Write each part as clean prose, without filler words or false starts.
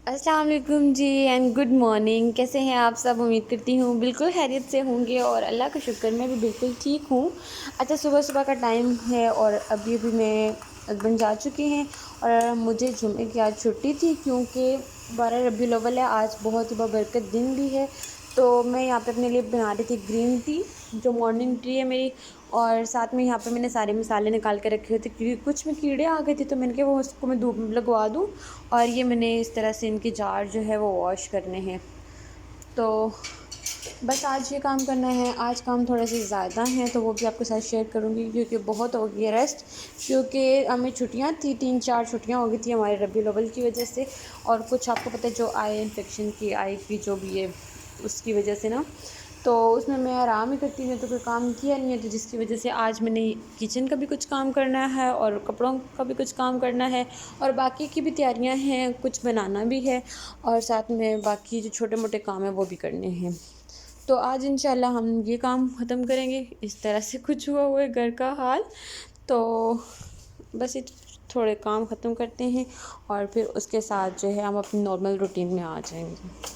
अस्सलाम वालेकुम जी and good morning. कैसे हैं आप सब? उम्मीद करती हूँ बिल्कुल खैरियत से होंगे और अल्लाह का शुक्र मैं भी बिल्कुल ठीक हूँ। अच्छा, सुबह सुबह का टाइम है और अभी अभी मैं हस्बैंड जा चुके हैं और मुझे जुम्मे की आज छुट्टी थी क्योंकि 12 रबीउल अव्वल है। आज बहुत ही बरकत दिन भी है, तो मैं यहाँ पे अपने लिए बना रही थी ग्रीन टी, जो मॉर्निंग टी है मेरी। और साथ में यहाँ पे मैंने सारे मसाले निकाल के रखे हुए थे क्योंकि कुछ में कीड़े आ गए थे, तो मैंने कहा वो उसको मैं धूप में लगवा दूँ। और ये मैंने इस तरह से इनके जार जो है वो वॉश करने हैं। तो बस आज ये काम करना है। आज काम थोड़ा सा ज़्यादा है तो वो भी आपके साथ शेयर करूँगी क्योंकि बहुत हो गई है रेस्ट, क्योंकि हमें छुट्टियाँ थी, 3-4 छुट्टियाँ हो गई थी हमारे रबीउल अव्वल की वजह से। और कुछ आपको पता है जो आई इन्फेक्शन की, आई की जो भी है उसकी वजह से ना, तो उसमें मैं आराम ही करती हूँ, तो कोई काम किया नहीं है, तो जिसकी वजह से आज मैंने किचन का भी कुछ काम करना है और कपड़ों का भी कुछ काम करना है और बाकी की भी तैयारियां हैं, कुछ बनाना भी है और साथ में बाकी जो छोटे मोटे काम हैं वो भी करने हैं। तो आज इंशाल्लाह हम ये काम ख़त्म करेंगे। इस तरह से कुछ हुआ है घर का हाल। तो बस ये थोड़े काम ख़त्म करते हैं और फिर उसके साथ जो है हम अपनी नॉर्मल रूटीन में आ जाएंगे।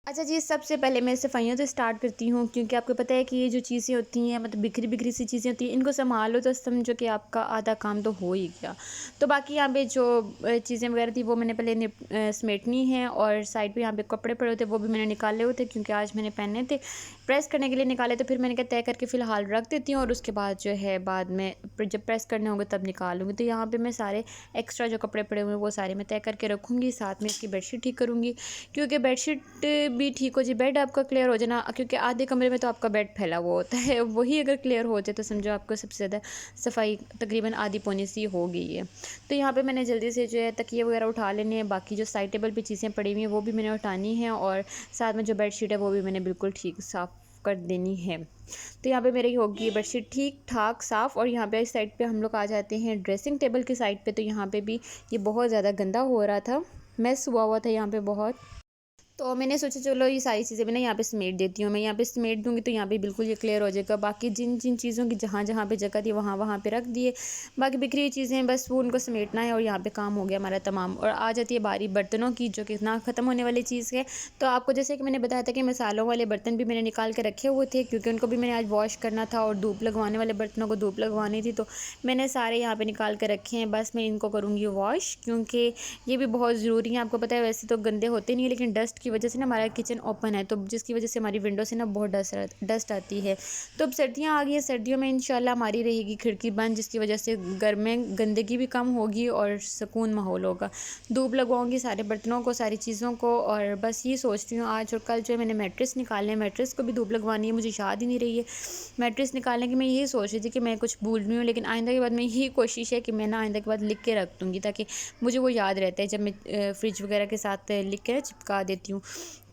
अच्छा जी, सबसे पहले मैं सफाइयों से स्टार्ट करती हूँ क्योंकि आपको पता है कि ये जो चीज़ें होती हैं, मतलब बिखरी बिखरी सी चीज़ें होती हैं, इनको संभालो तो समझो कि आपका आधा काम तो हो ही गया। तो बाकी यहाँ पे जो चीज़ें वगैरह थी वो मैंने पहले समेटनी है और साइड पे यहाँ पे कपड़े पड़े होते वो भी मैंने निकाले हुए थे क्योंकि आज मैंने पहने थे, प्रेस करने के लिए निकाले। तो फिर मैंने कहा तय करके फ़िलहाल रख देती हूँ और उसके बाद जो है बाद में जब प्रेस करने होंगे तब निकालूँगी। तो यहाँ पर मैं सारे एक्स्ट्रा जो कपड़े पड़े हुए हैं वो सारे मैं तय करके रखूँगी। साथ में इसकी बेडशीट ठीक करूँगी क्योंकि बेडशीट भी ठीक हो जाए, बेड आपका क्लियर हो जाए ना, क्योंकि आधे कमरे में तो आपका बेड फैला हुआ होता है, वही अगर क्लियर हो जाए तो समझो आपको सबसे ज़्यादा सफाई तकरीबन आधी पौनी सी हो गई है। तो यहाँ पे मैंने जल्दी से जो है तकिए वगैरह उठा लेने हैं, बाकी जो साइड टेबल पे चीज़ें पड़ी हुई हैं वो भी मैंने उठानी है और साथ में जो बेडशीट है वो भी मैंने बिल्कुल ठीक साफ़ कर देनी है। तो यहाँ पे मेरी होगी बेडशीट ठीक ठाक साफ़। और यहाँ पे इस साइड पे हम लोग आ जाते हैं ड्रेसिंग टेबल की साइड पे। तो यहाँ पे भी ये बहुत ज़्यादा गंदा हो रहा था, मैस हुआ था यहाँ पे बहुत। तो मैंने सोचा चलो ये सारी चीज़ें मैं ना यहाँ पे समेट देती हूँ। मैं यहाँ पे समेट दूँगी तो यहाँ पे बिल्कुल ये क्लियर हो जाएगा। बाकी जिन जिन चीज़ों की जहाँ जहाँ पे जगह थी वहाँ वहाँ पे रख दिए, बाकी बिखरी हुई चीज़ें बस वो उनको समेटना है और यहाँ पे काम हो गया हमारा तमाम। और आ जाती है बारी बर्तनों की, जो कि ना ख़त्म होने वाली चीज़ है। तो आपको जैसे कि मैंने बताया था कि मसालों वाले बर्तन भी मैंने निकाल के रखे हुए थे क्योंकि उनको भी मैंने आज वॉश करना था और धूप लगवाने वाले बर्तनों को धूप लगवानी थी, तो मैंने सारे यहाँ पर निकाल के रखे हैं। बस मैं इनको करूँगी वॉश क्योंकि ये भी बहुत ज़रूरी है। आपको पता है वैसे तो गंदे होते नहीं है, लेकिन डस्ट की वजह से ना हमारा किचन ओपन है, तो जिसकी वजह से हमारी विंडो से ना बहुत डस्ट आती है। तो अब सर्दियाँ आ गई हैं, सर्दियों में इंशाल्लाह हमारी रहेगी खिड़की बंद, जिसकी वजह से घर में गंदगी भी कम होगी और सुकून माहौल होगा। धूप लगवाऊंगी सारे बर्तनों को, सारी चीज़ों को। और बस ये सोचती हूँ आज और कल जो है मैंने मैट्रेस निकालने, मैट्रेस को भी धूप लगवानी है, मुझे याद ही नहीं रही है मैट्रेस निकालने की। मैं यही सोच रही थी कि मैं कुछ भूल रही हूँ, लेकिन आइंदा के बाद में यही कोशिश है कि मैं ना आइंदा के बाद लिख के रख दूँगी ताकि मुझे वो याद रहता है। जब मैं फ्रिज वगैरह के साथ लिख के चिपका देती हूँ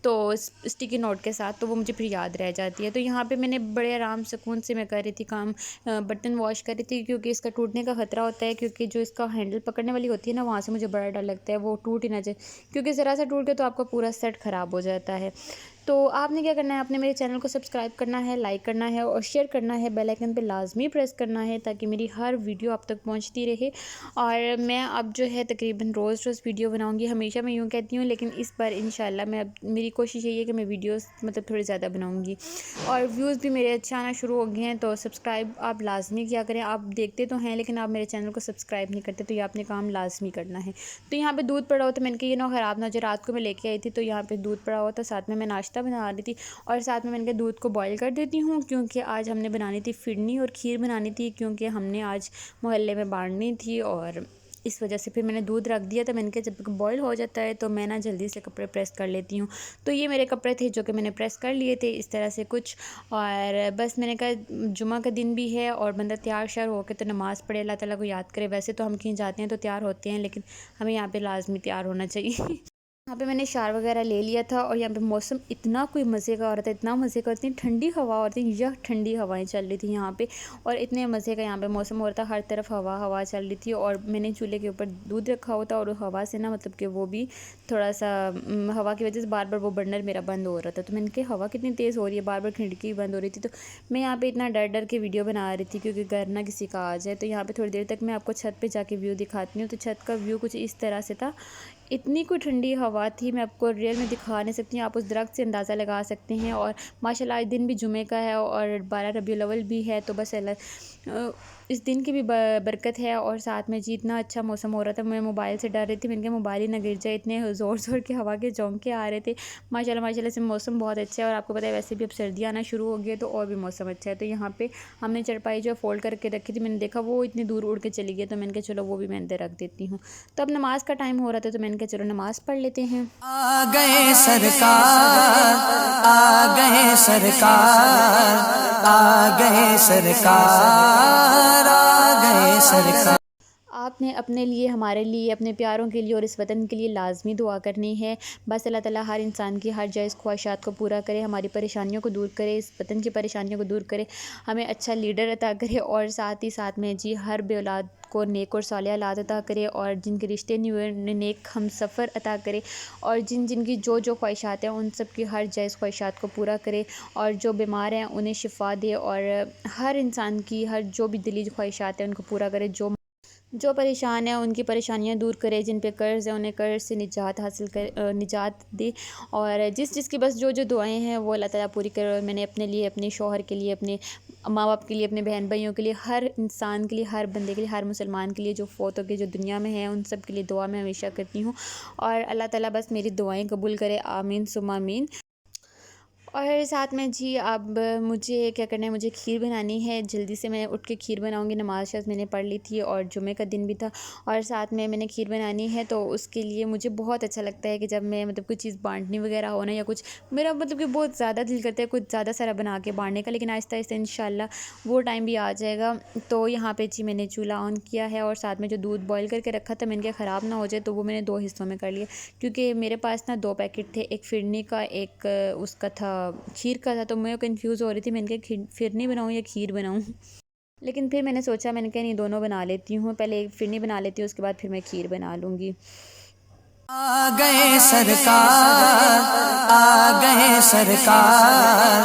तो स्टिकी नोट के साथ, तो वो मुझे फिर याद रह जाती है। तो यहाँ पे मैंने बड़े आराम सुकून से मैं कर रही थी काम, बर्तन वॉश कर रही थी क्योंकि इसका टूटने का ख़तरा होता है, क्योंकि जो इसका हैंडल पकड़ने वाली होती है ना वहाँ से मुझे बड़ा डर लगता है वो टूट ही ना जाए, क्योंकि ज़रा सा टूट गया तो आपका पूरा सेट ख़राब हो जाता है। तो आपने क्या करना है, आपने मेरे चैनल को सब्सक्राइब करना है, लाइक करना है और शेयर करना है, बेल आइकन पे लाजमी प्रेस करना है ताकि मेरी हर वीडियो आप तक पहुंचती रहे। और मैं अब जो है तकरीबन रोज़ रोज़ वीडियो बनाऊंगी। हमेशा मैं यूँ कहती हूँ, लेकिन इस बार इंशाल्लाह मैं अब मेरी कोशिश यही है कि मैं वीडियोस मतलब थोड़ी ज़्यादा बनाऊंगी। और व्यूज़ भी मेरे अच्छे आना शुरू हो गए हैं, तो सब्सक्राइब आप लाजमी किया करें। आप देखते तो हैं लेकिन आप मेरे चैनल को सब्सक्राइब नहीं करते, तो ये आपने काम लाजमी करना है। तो यहाँ पर दूध पड़ा हुआ था, मैंने कहा ये ना ख़राब ना हो जाए, रात को मैं लेके आई थी तो यहाँ पर दूध पड़ा हुआ था, साथ में मैं नाश्ता बना रही थी और साथ में मैंने कहा दूध को बॉईल कर देती हूँ क्योंकि आज हमने बनानी थी फिरनी और खीर बनानी थी, क्योंकि हमने आज मोहल्ले में बांटनी थी और इस वजह से फिर मैंने दूध रख दिया। तो मैंने कहा जब बॉईल हो जाता है तो मैं ना जल्दी से कपड़े प्रेस कर लेती हूँ। तो ये मेरे कपड़े थे जो कि मैंने प्रेस कर लिए थे इस तरह से कुछ। और बस मैंने कहा जुमा का दिन भी है और बंदा तैयार श्यार होकर तो नमाज़ पढ़े, अल्लाह ताला को याद करे। वैसे तो हम कहीं जाते हैं तो तैयार होते हैं, लेकिन हमें यहाँ पे लाजमी तैयार होना चाहिए। यहाँ पे मैंने शावर वगैरह ले लिया था और यहाँ पे मौसम इतना कोई मज़े का हो रहा था, इतना मज़े का, इतनी ठंडी हवा हो रही थी, यह ठंडी हवाएं चल रही थी यहाँ पे और इतने मज़े का यहाँ पे मौसम हो रहा था, हर तरफ हवा हवा चल रही थी। और मैंने चूल्हे के ऊपर दूध रखा हुआ था और हवा से ना मतलब कि वो भी थोड़ा सा हवा की वजह से बार बार वो बर्नर मेरा बंद हो रहा था। तो मैंने कहा हवा कितनी तेज़ हो रही है, बार बार खिड़की बंद हो रही थी। तो मैं यहाँ पर इतना डर डर के वीडियो बना रही थी क्योंकि घर ना किसी का आ जाए। तो यहाँ पर थोड़ी देर तक मैं आपको छत पर जाके व्यू दिखाती हूँ। तो छत का व्यू कुछ इस तरह से था, इतनी कोई ठंडी हवा थी, मैं आपको रियल में दिखा नहीं सकती, आप उस दरख्त से अंदाज़ा लगा सकते हैं। और माशाल्लाह आज दिन भी जुमे का है और 12 रबीउल अव्वल भी है, तो बस इस दिन की भी बरकत है। और साथ में जी इतना अच्छा मौसम हो रहा था, मैं मोबाइल से डर रही थी, मैंने कहा मोबाइल ही ना गिर जाए, इतने ज़ोर ज़ोर के हवा के झोंके आ रहे थे। माशाल्लाह माशाल्लाह से मौसम बहुत अच्छा है। और आपको पता है वैसे भी अब सर्दी आना शुरू हो गई है, तो और भी मौसम अच्छा है। तो यहाँ पे हमने चारपाई जो फ़ोल्ड करके रखी थी, मैंने देखा वो इतनी दूर उड़ के चली गई, तो मैंने कहा चलो वो भी मैं अंदर रख देती हूँ। तो अब नमाज़ का टाइम हो रहा था, तो मैंने कहा चलो नमाज़ पढ़ लेते हैं। आ गए सरकार, आ गए सरकार, आ गए सरकार, आ गए सरकार। आपने अपने लिए, हमारे लिए, अपने प्यारों के लिए और इस वतन के लिए लाजमी दुआ करनी है। बस अल्लाह ताला हर इंसान की हर जायज़ ख्वाहिशात को पूरा करे, हमारी परेशानियों को दूर करे, इस वतन की परेशानियों को दूर करे, हमें अच्छा लीडर अता करे और साथ ही साथ में जी हर बे औलाद को नेक और सालिह औलाद अता करे और जिनके रिश्ते नहीं हुए उन्हें नेक हम सफ़र अता करे और जिनकी जो जो ख्वाहिशात हैं उन सब की हर जायज़ ख्वाहिशात को पूरा करे और जो बीमार हैं उन्हें शिफा दे और हर इंसान की हर जो भी दिली ख्वाहिशात हैं उनको पूरा करे। जो परेशान है उनकी परेशानियां दूर करे, जिन पे कर्ज़ है उन्हें कर्ज़ से निजात हासिल कर निजात दे और जिसकी बस जो जो दुआएं हैं वो अल्लाह ताला पूरी करे। और मैंने अपने लिए, अपने शौहर के लिए, अपने माँ बाप के लिए, अपने बहन भाइयों के लिए, हर इंसान के लिए, हर बंदे के लिए, हर मुसलमान के लिए जो फ़ौत हो के जो दुनिया में है उन सब के लिए दुआ मैं हमेशा करती हूँ और अल्लाह ताला बस मेरी दुआएं कबूल करे, आमीन सुम्मा आमीन। और साथ में जी अब मुझे क्या करना है, मुझे खीर बनानी है, जल्दी से मैं उठ के खीर बनाऊंगी। नमाज़ शज़ मैंने पढ़ ली थी और जुमे का दिन भी था और साथ में मैंने खीर बनानी है। तो उसके लिए मुझे बहुत अच्छा लगता है कि जब मैं मतलब कोई चीज़ बांटनी वगैरह हो ना या कुछ, मेरा मतलब कि बहुत ज़्यादा दिल करता है कुछ ज़्यादा सारा बना के बांटने का, लेकिन आहिस्ता आहिस्ता इंशाल्लाह वो टाइम भी आ जाएगा। तो यहाँ पे जी मैंने चूल्हा ऑन किया है और साथ में जो दूध बॉयल करके रखा था मैंने कहा ख़राब ना हो जाए, तो वो मैंने 2 हिस्सों में कर लिया क्योंकि मेरे पास ना 2 पैकेट थे, एक फिरनी का, एक उसका था खीर का था। तो मैं कंफ्यूज़ हो रही थी, मैंने कहा फिरनी बनाऊँ या खीर बनाऊँ। लेकिन फिर मैंने सोचा, मैंने कहा नहीं दोनों बना लेती हूँ, पहले एक फिरनी बना लेती हूँ उसके बाद फिर मैं खीर बना लूँगी। आ गए सरकार, आ गए सरकार,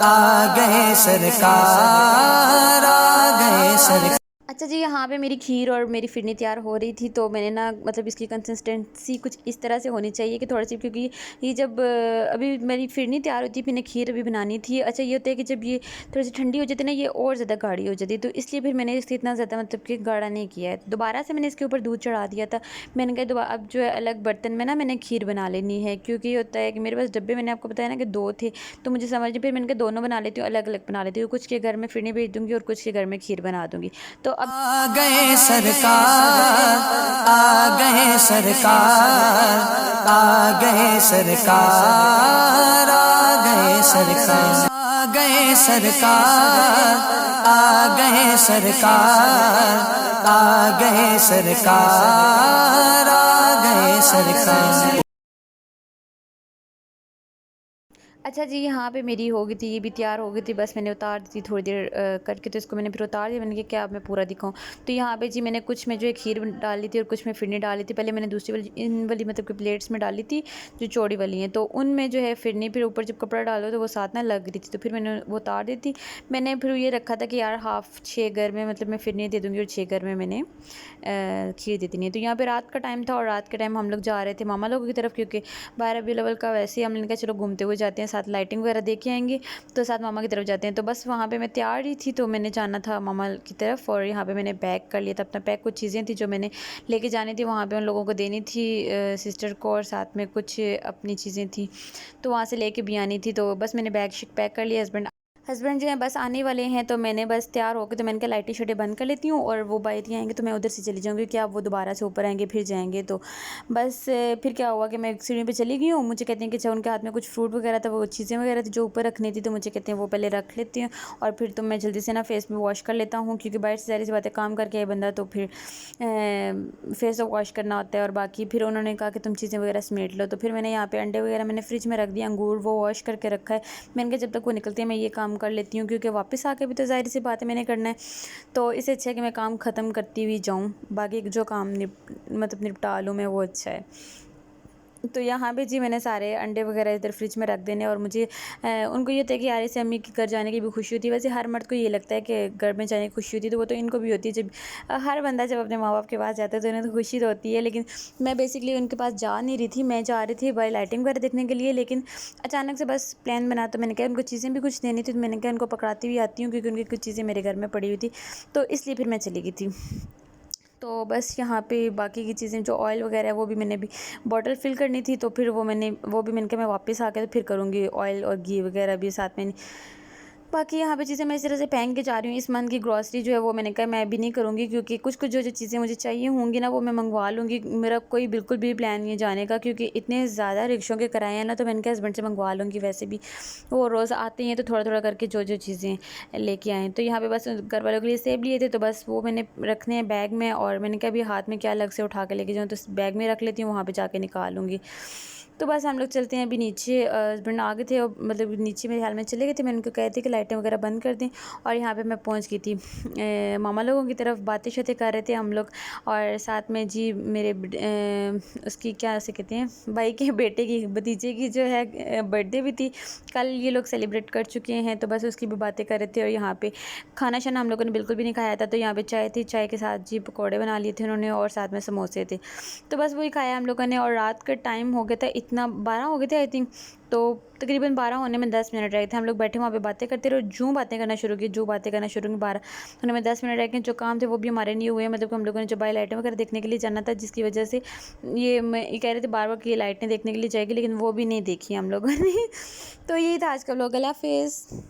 आ गए सरकार, आ गए सरकार। अच्छा जी, यहाँ पे मेरी खीर और मेरी फिरनी तैयार हो रही थी, तो मैंने ना मतलब इसकी कंसिस्टेंसी कुछ इस तरह से होनी चाहिए कि थोड़ा सी, क्योंकि ये जब अभी मेरी फिरनी तैयार होती है, मैंने खीर अभी बनानी थी। अच्छा ये होता है कि जब ये थोड़ी सी ठंडी हो जाती है ना, ये और ज़्यादा गाढ़ी हो जाती है, तो इसलिए फिर मैंने इससे इतना ज़्यादा मतलब कि गाढ़ा नहीं किया है। दोबारा से मैंने इसके ऊपर दूध चढ़ा दिया था। मैंने कहा दोबारा अब जो है अलग बर्तन में ना मैंने खीर बना लेनी है, क्योंकि ये होता है कि मेरे पास डब्बे, मैंने आपको बताया ना कि 2 थे, तो मुझे समझ नहीं, फिर मैंने कहा दोनों बना लेती हूँ, अलग अलग बना लेती हूँ, कुछ के घर में फिरनी भेज दूँगी और कुछ के घर में खीर बना दूँगी। तो अब आ गए सरकार, आ गए सरकार, आ गए सरकार, आ गए सरकार, आ गए सरकार, आ गए सरकार, आ गए सरकार, आ गए सरकार। अच्छा जी, यहाँ पे मेरी हो गई थी, ये भी तैयार हो गई थी, बस मैंने उतार दी थी थोड़ी देर करके, तो इसको मैंने फिर उतार दिया। मैंने कहा क्या अब मैं पूरा दिखाऊँ। तो यहाँ पे जी मैंने कुछ में जो है खीर डाली थी और कुछ में फिरनी डाली थी। पहले मैंने दूसरी वाली, इन वाली मतलब कि प्लेट्स में डाली थी जो चौड़ी वाली हैं, तो उनमें जो है फिरनी, फिर ऊपर जब कपड़ा डालो तो वो साथ ना लग रही थी, तो फिर मैंने वो उतार दी थी। मैंने फिर ये रखा था कि यार 6 घर में मतलब मैं फिरनी दे दूँगी और 6 घर में मैंने खीर दे देनी है। तो यहाँ पर रात का टाइम था और रात के टाइम हम लोग जा रहे थे मामा लोगों की तरफ, क्योंकि 12 रबीउल अव्वल का वैसे ही हमने कहा चलो घूमते हुए जाते हैं, साथ लाइटिंग वगैरह देख के आएंगे, तो साथ मामा की तरफ जाते हैं। तो बस वहाँ पे मैं तैयार ही थी, तो मैंने जाना था मामा की तरफ और यहाँ पे मैंने पैक कर लिया था अपना पैक। कुछ चीज़ें थी जो मैंने लेके जानी थी वहाँ पे उन लोगों को देनी थी, सिस्टर को, और साथ में कुछ अपनी चीज़ें थी तो वहाँ से लेके भी आनी थी। तो बस मैंने बैग शिक पैक कर लिया। हस्बैंड जो है बस आने वाले हैं, तो मैंने बस तैयार होकर, तो मैंने कहा लाइटें शटें बंद कर लेती हूँ और वो बाइक आएंगे तो मैं उधर से चली जाऊँगी, क्या वो दोबारा से ऊपर आएंगे फिर जाएंगे। तो बस फिर क्या हुआ कि मैं सीढ़ी पे चली गई हूँ। मुझे कहते हैं कि अच्छा, उनके हाथ में कुछ फ्रूट वगैरह था, वो चीज़ें वगैरह थी जो ऊपर रखनी थी, तो मुझे कहते हैं वो पहले रख लेती हूँ और फिर तो मैं जल्दी से ना फेस भी वॉश कर लेता हूँ, क्योंकि बाहर से सारी सी बातें काम करके आए बंदा, तो फिर फेस वॉश करना होता है। और बाकी फिर उन्होंने कहा कि तुम चीज़ें वगैरह समेट लो, तो फिर मैंने यहाँ पे अंडे वगैरह मैंने फ्रिज में रख दिया, अंगूर वो वॉश करके रखा है। मैंने कहा जब तक वो निकलती है मैं ये काम कर लेती हूँ, क्योंकि वापस आके भी तो ज़ाहिर सी बात है मैंने करना है, तो इससे अच्छा है कि मैं काम ख़त्म करती हुई जाऊँ, बाकी जो काम मतलब निपटा लूँ मैं, वो अच्छा है। तो यहाँ पे जी मैंने सारे अंडे वगैरह इधर फ्रिज में रख देने और मुझे उनको ये था कि यार इससे अम्मी के घर जाने की भी खुशी होती है। वैसे हर मर्द को ये लगता है कि घर में जाने की खुशी होती है, तो वो तो इनको भी होती है। जब हर बंदा जब अपने माँ बाप के पास जाता है तो उन्हें तो खुशी तो होती है। लेकिन मैं बेसिकली उनके पास जा नहीं रही थी, मैं जा रही थी बाई लाइटिंग वगैरह देखने के लिए। लेकिन अचानक से बस प्लान बना, तो मैंने कहा उनको चीज़ें भी कुछ देनी थी, तो मैंने कहा उनको पकड़ाती हुई आती हूँ, क्योंकि उनकी कुछ चीज़ें मेरे घर में पड़ी हुई थी, तो इसलिए फिर मैं चली गई थी। तो बस यहाँ पे बाकी की चीज़ें जो ऑयल वगैरह है वो भी मैंने भी बॉटल फिल करनी थी, तो फिर वो भी मैंने कहा मैं वापस आके तो फिर करूँगी, ऑयल और घी वगैरह भी साथ में। बाकी यहाँ पे चीज़ें मैं इस तरह से पहन के जा रही हूँ। इस मंथ की ग्रॉसरी जो है वो मैंने कहा मैं अभी नहीं करूँगी, क्योंकि कुछ जो चीज़ें मुझे चाहिए होंगी ना वो मैं मंगवा लूँगी। मेरा कोई बिल्कुल भी प्लान नहीं है जाने का, क्योंकि इतने ज़्यादा रिक्शों के किराए हैं ना, तो मैंने कहा हस्बैंड से मंगवा लूँगी। वैसे भी वो रोज़ आते हैं तो थोड़ा थोड़ा करके जो चीज़ें लेके आएँ। तो यहाँ पे बस घर वालों के लिए सेब लिए थे, तो बस वो मैंने रखने हैं बैग में, और मैंने कहा अभी हाथ में क्या अलग से उठा के लेके जाऊँ, तो बैग में रख लेती हूँ, वहाँ पर जाके निकाल लूँगी। तो बस हम लोग चलते हैं अभी नीचे। हस्बैंड आ गए थे और मतलब नीचे मेरे ख्याल में चले गए थे। मैंने उनको कहे थे कि लाइटें वगैरह बंद कर दें, और यहाँ पे मैं पहुँच गई थी। मामा लोगों की तरफ बातें शातें कर रहे थे हम लोग, और साथ में जी मेरे उसकी क्या से कहते हैं, भाई के बेटे की भतीजे की जो है बर्थडे भी थी कल, ये लोग सेलिब्रेट कर चुके हैं, तो बस उसकी भी बातें कर रहे थे। और यहाँ पे खाना शाना हम लोगों ने बिल्कुल भी नहीं खाया था, तो यहाँ पे चाय थी, चाय के साथ जी पकौड़े बना लिए थे उन्होंने, और साथ में समोसे थे, तो बस वही खाया हम लोगों ने। और रात का टाइम हो गया था, इतना 12 हो गए थे आई थिंक, तो तकरीबन 12 होने में 10 मिनट रहे थे। हम लोग बैठे वहाँ पे बातें करते रहे, जो बातें करना शुरू की 12 होने में 10 मिनट रह गए। जो काम थे वो भी हमारे नहीं हुए, मतलब कि हम लोगों ने जो बाई लाइटें वगैरह देखने के लिए जाना था, जिसकी वजह से ये कह रहे थे बार बार कि ये लाइटें देखने के लिए जाएगी, लेकिन वो भी नहीं देखी हम लोगों ने। तो यही था आज का व्लॉग। अल्लाह हाफिज़।